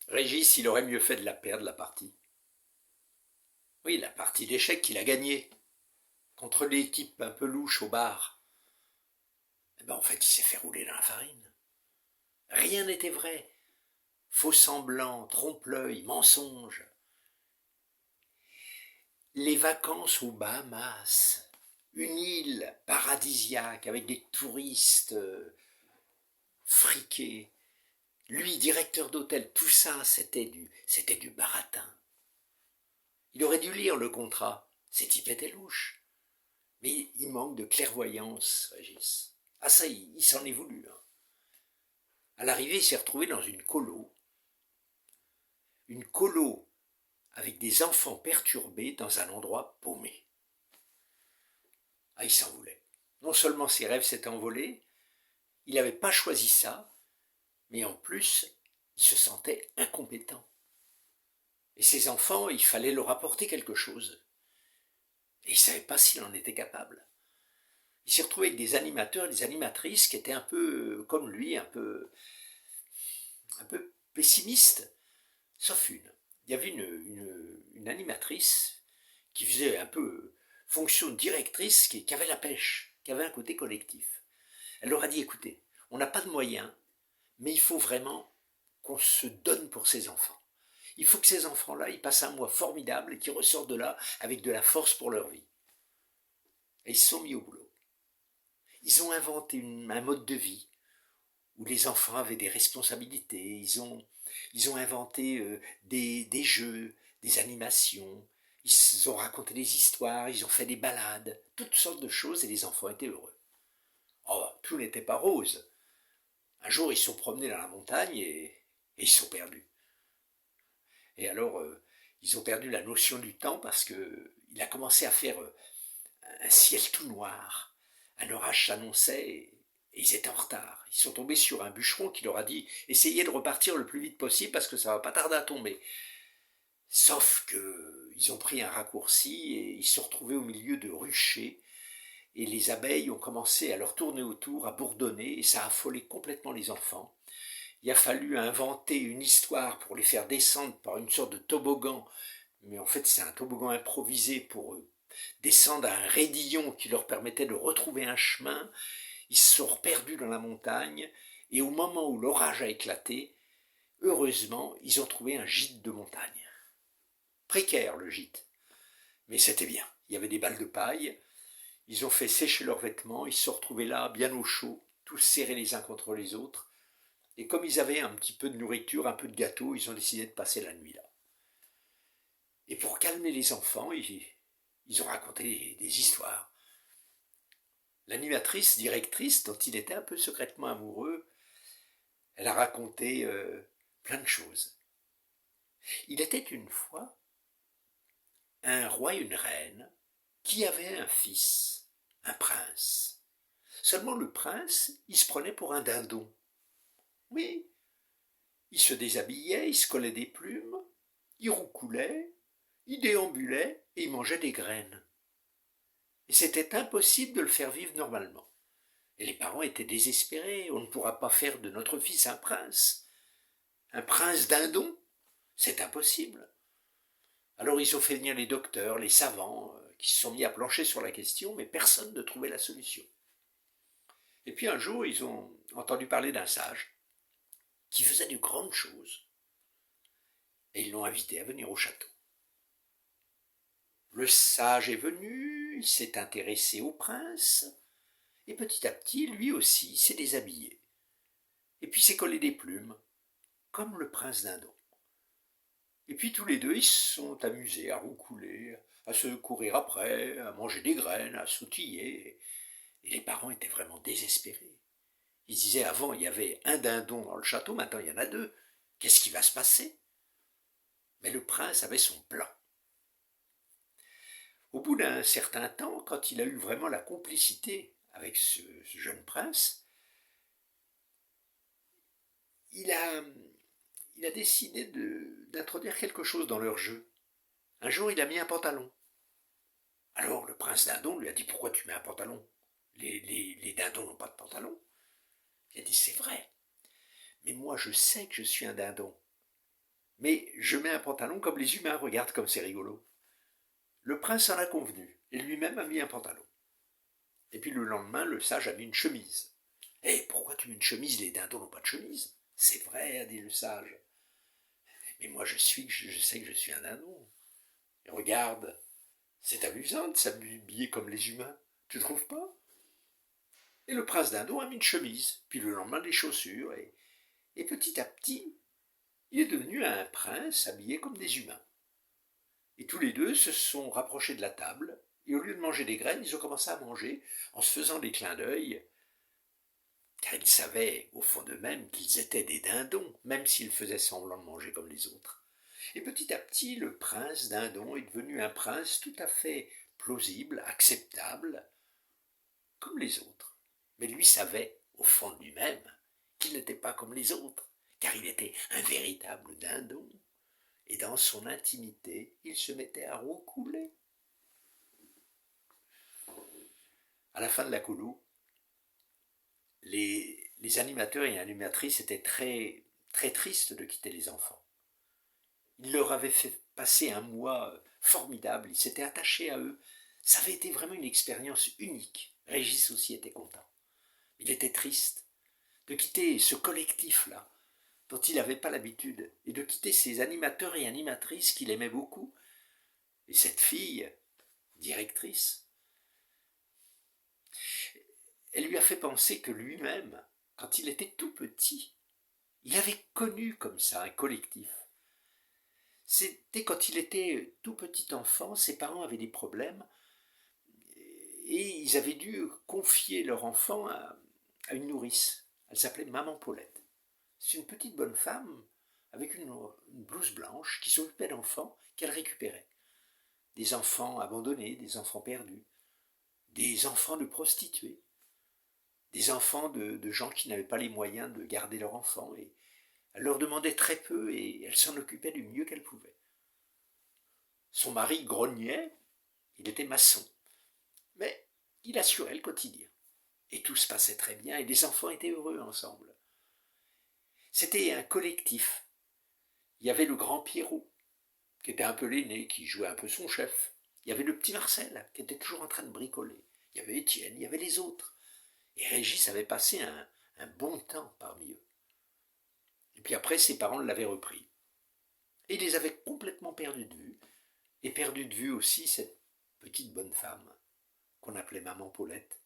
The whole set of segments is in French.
Régis, il aurait mieux fait de la perdre, la partie. Oui, la partie d'échecs qu'il a gagnée. Contre les types un peu louches au bar. Eh ben, en fait, il s'est fait rouler dans la farine. Rien n'était vrai. Faux semblants, trompe-l'œil, mensonges. Les vacances aux Bahamas. Une île paradisiaque avec des touristes friqués. Lui, directeur d'hôtel, tout ça, c'était du baratin. Il aurait dû lire le contrat. Ces types étaient louches. Mais il manque de clairvoyance, Régis. Ah ça, il s'en est voulu. Hein. À l'arrivée, il s'est retrouvé dans une colo avec des enfants perturbés dans un endroit paumé. Ah, il s'en voulait. Non seulement ses rêves s'étaient envolés, il n'avait pas choisi ça, mais en plus, il se sentait incompétent. Et ses enfants, il fallait leur apporter quelque chose. Et il ne savait pas s'il en était capable. Il s'est retrouvé avec des animateurs et des animatrices qui étaient un peu comme lui, un peu pessimistes, sauf une. Il y avait une animatrice qui faisait un peu fonction de directrice, qui avait la pêche, qui avait un côté collectif. Elle leur a dit, écoutez, on n'a pas de moyens, mais il faut vraiment qu'on se donne pour ces enfants. Il faut que ces enfants-là, ils passent un mois formidable et qu'ils ressortent de là avec de la force pour leur vie. Et ils se sont mis au boulot. Ils ont inventé un mode de vie où les enfants avaient des responsabilités. Ils ont inventé des jeux, des animations. Ils ont raconté des histoires, ils ont fait des balades, toutes sortes de choses et les enfants étaient heureux. Oh, tout n'était pas rose. Un jour, ils se sont promenés dans la montagne et ils se sont perdus. Et alors, ils ont perdu la notion du temps parce qu'il a commencé à faire un ciel tout noir. Un orage s'annonçait et ils étaient en retard. Ils sont tombés sur un bûcheron qui leur a dit « Essayez de repartir le plus vite possible parce que ça va pas tarder à tomber ». Sauf qu'ils ont pris un raccourci et ils se sont retrouvés au milieu de ruchers et les abeilles ont commencé à leur tourner autour, à bourdonner et ça a affolé complètement les enfants. Il a fallu inventer une histoire pour les faire descendre par une sorte de toboggan, mais en fait c'est un toboggan improvisé pour descendre à un raidillon qui leur permettait de retrouver un chemin. Ils se sont perdus dans la montagne et au moment où l'orage a éclaté, heureusement, ils ont trouvé un gîte de montagne. Précaire le gîte, mais c'était bien. Il y avait des balles de paille, ils ont fait sécher leurs vêtements, ils se sont retrouvés là, bien au chaud, tous serrés les uns contre les autres. Et comme ils avaient un petit peu de nourriture, un peu de gâteau, ils ont décidé de passer la nuit là. Et pour calmer les enfants, ils ont raconté des histoires. L'animatrice, directrice, dont il était un peu secrètement amoureux, elle a raconté plein de choses. Il était une fois un roi et une reine qui avaient un fils, un prince. Seulement le prince, il se prenait pour un dindon. Oui, il se déshabillait, il se collait des plumes, il roucoulait, il déambulait et il mangeait des graines. Et c'était impossible de le faire vivre normalement. Et les parents étaient désespérés, on ne pourra pas faire de notre fils un prince. Un prince dindon, c'est impossible. Alors ils ont fait venir les docteurs, les savants, qui se sont mis à plancher sur la question, mais personne ne trouvait la solution. Et puis un jour, ils ont entendu parler d'un sage qui faisait de grandes choses. Et ils l'ont invité à venir au château. Le sage est venu, il s'est intéressé au prince, et petit à petit, lui aussi s'est déshabillé. Et puis s'est collé des plumes, comme le prince dindon. Et puis tous les deux, ils se sont amusés à roucouler, à se courir après, à manger des graines, à sautiller. Et les parents étaient vraiment désespérés. Ils disaient, avant, il y avait un dindon dans le château, maintenant il y en a deux. Qu'est-ce qui va se passer? Mais le prince avait son plan. Au bout d'un certain temps, quand il a eu vraiment la complicité avec ce jeune prince, il a, il a décidé d'introduire quelque chose dans leur jeu. Un jour, il a mis un pantalon. Alors le prince dindon lui a dit, pourquoi tu mets un pantalon? Les dindons n'ont pas de pantalon. Il a dit, c'est vrai, mais moi je sais que je suis un dindon. Mais je mets un pantalon comme les humains, regarde comme c'est rigolo. Le prince en a convenu, et lui-même a mis un pantalon. Et puis le lendemain, le sage a mis une chemise. Eh, pourquoi tu mets une chemise? Les dindons n'ont pas de chemise. C'est vrai, a dit le sage. Mais moi je sais que je suis un dindon. Et regarde, c'est amusant de s'habiller comme les humains. Tu trouves pas? Et le prince dindon a mis une chemise, puis le lendemain des chaussures, et petit à petit, il est devenu un prince habillé comme des humains. Et tous les deux se sont rapprochés de la table, et au lieu de manger des graines, ils ont commencé à manger en se faisant des clins d'œil, car ils savaient au fond d'eux-mêmes qu'ils étaient des dindons, même s'ils faisaient semblant de manger comme les autres. Et petit à petit, le prince dindon est devenu un prince tout à fait plausible, acceptable, comme les autres. Mais lui savait, au fond de lui-même, qu'il n'était pas comme les autres, car il était un véritable dindon. Et dans son intimité, il se mettait à roucouler. À la fin de la colo, les animateurs et animatrices étaient très, très tristes de quitter les enfants. Ils leur avaient fait passer un mois formidable, ils s'étaient attachés à eux. Ça avait été vraiment une expérience unique. Régis aussi était content. Il était triste de quitter ce collectif-là, dont il n'avait pas l'habitude, et de quitter ces animateurs et animatrices qu'il aimait beaucoup, et cette fille, directrice. Elle lui a fait penser que lui-même, quand il était tout petit, il avait connu comme ça un collectif. C'était quand il était tout petit enfant, ses parents avaient des problèmes, et ils avaient dû confier leur enfant à une nourrice. Elle s'appelait Maman Paulette. C'est une petite bonne femme avec une blouse blanche qui s'occupait d'enfants qu'elle récupérait. Des enfants abandonnés, des enfants perdus, des enfants de prostituées, des enfants de gens qui n'avaient pas les moyens de garder leur enfant. Et elle leur demandait très peu et elle s'en occupait du mieux qu'elle pouvait. Son mari grognait, il était maçon, mais il assurait le quotidien. Et tout se passait très bien et les enfants étaient heureux ensemble. C'était un collectif. Il y avait le grand Pierrot, qui était un peu l'aîné, qui jouait un peu son chef. Il y avait le petit Marcel, qui était toujours en train de bricoler. Il y avait Étienne, il y avait les autres. Et Régis avait passé un bon temps parmi eux. Et puis après, ses parents l'avaient repris. Et il les avait complètement perdus de vue. Et perdu de vue aussi cette petite bonne femme, qu'on appelait Maman Paulette,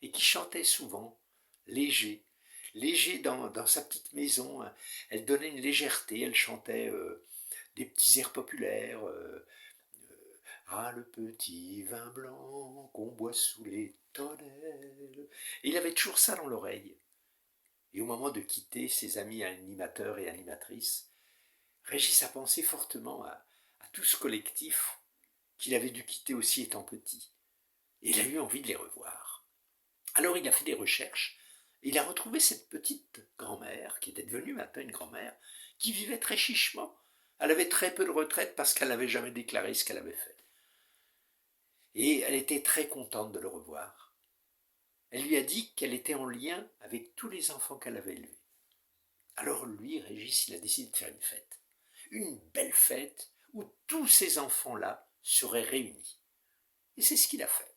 et qui chantait souvent, léger, léger dans sa petite maison. Elle donnait une légèreté, elle chantait des petits airs populaires. Ah, le petit vin blanc qu'on boit sous les tonnelles. Et il avait toujours ça dans l'oreille. Et au moment de quitter ses amis animateurs et animatrices, Régis a pensé fortement à tout ce collectif qu'il avait dû quitter aussi étant petit. Et il a eu envie de les revoir. Alors il a fait des recherches, et il a retrouvé cette petite grand-mère, qui était devenue maintenant une grand-mère, qui vivait très chichement. Elle avait très peu de retraite parce qu'elle n'avait jamais déclaré ce qu'elle avait fait. Et elle était très contente de le revoir. Elle lui a dit qu'elle était en lien avec tous les enfants qu'elle avait élevés. Alors lui, Régis, il a décidé de faire une fête. Une belle fête où tous ces enfants-là seraient réunis. Et c'est ce qu'il a fait.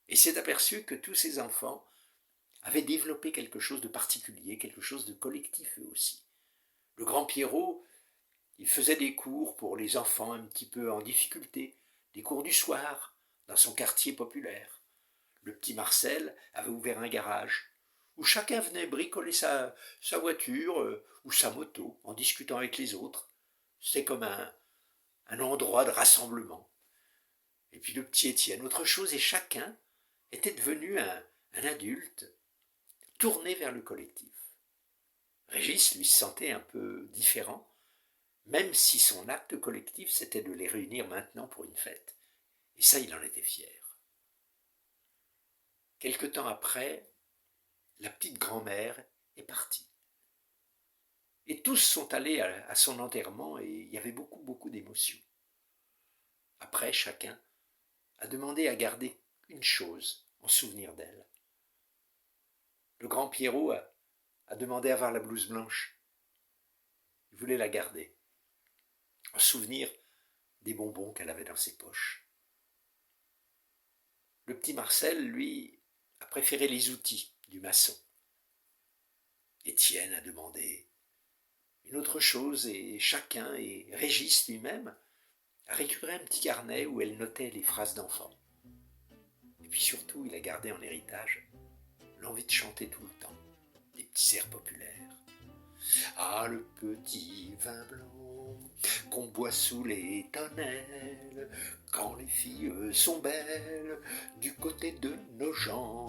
Et s'est aperçu que tous ces enfants avaient développé quelque chose de particulier, quelque chose de collectif eux aussi. Le grand Pierrot, il faisait des cours pour les enfants un petit peu en difficulté, des cours du soir, dans son quartier populaire. Le petit Marcel avait ouvert un garage, où chacun venait bricoler sa voiture ou sa moto en discutant avec les autres. C'était comme un endroit de rassemblement. Et puis le petit Étienne, autre chose, et chacun était devenu un adulte tourné vers le collectif. Régis lui se sentait un peu différent, même si son acte collectif c'était de les réunir maintenant pour une fête. Et ça, il en était fier. Quelque temps après, la petite grand-mère est partie. Et tous sont allés à son enterrement et il y avait beaucoup, beaucoup d'émotions. Après, chacun a demandé à garder une chose en souvenir d'elle. Le grand Pierrot a demandé à voir la blouse blanche. Il voulait la garder. en souvenir des bonbons qu'elle avait dans ses poches. Le petit Marcel, lui, a préféré les outils du maçon. Étienne a demandé une autre chose et chacun, et Régis lui-même, a récupéré un petit carnet où elle notait les phrases d'enfant. Et puis surtout, il a gardé en héritage l'envie de chanter tout le temps des petits airs populaires. Ah, le petit vin blanc qu'on boit sous les tonnelles, quand les filles sont belles du côté de nos gens.